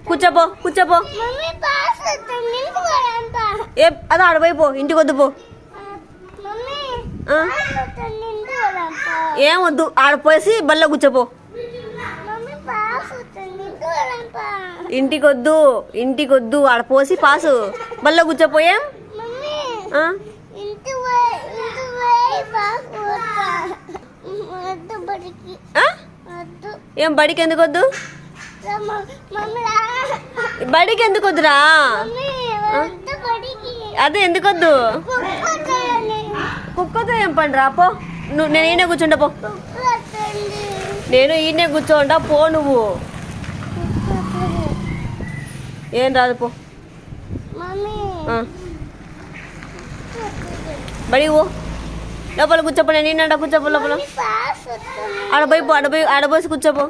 కూర్చోపో కూర్చోపో. ఏ అదో ఆడపోయిపో, ఇంటికి వద్దు పో. ఏం వద్దు, ఆడపోసి బల్ల కూర్చోపో. ఇంటికి వద్దు, ఇంటికి వద్దు, ఆడపోసి పాసు బల్ల కూర్చోపో. ఏం ఏం బడికి ఎందుకు వద్దు? బడికి ఎందుకు వద్దురా? అదే ఎందుకు వద్దు? కుక్కతో ఏం పని రా పో. నేను ఈయనే కూర్చుంటా పో. నేను ఈయనే కూర్చోంటా పో. నువ్వు ఏం రాదు పో. బడి పో, లోపల కూర్చోపో. నేను ఈయనంట కూర్చోపో లోపల. ఆడపోయి పో, ఆడపోసి కూర్చోపో.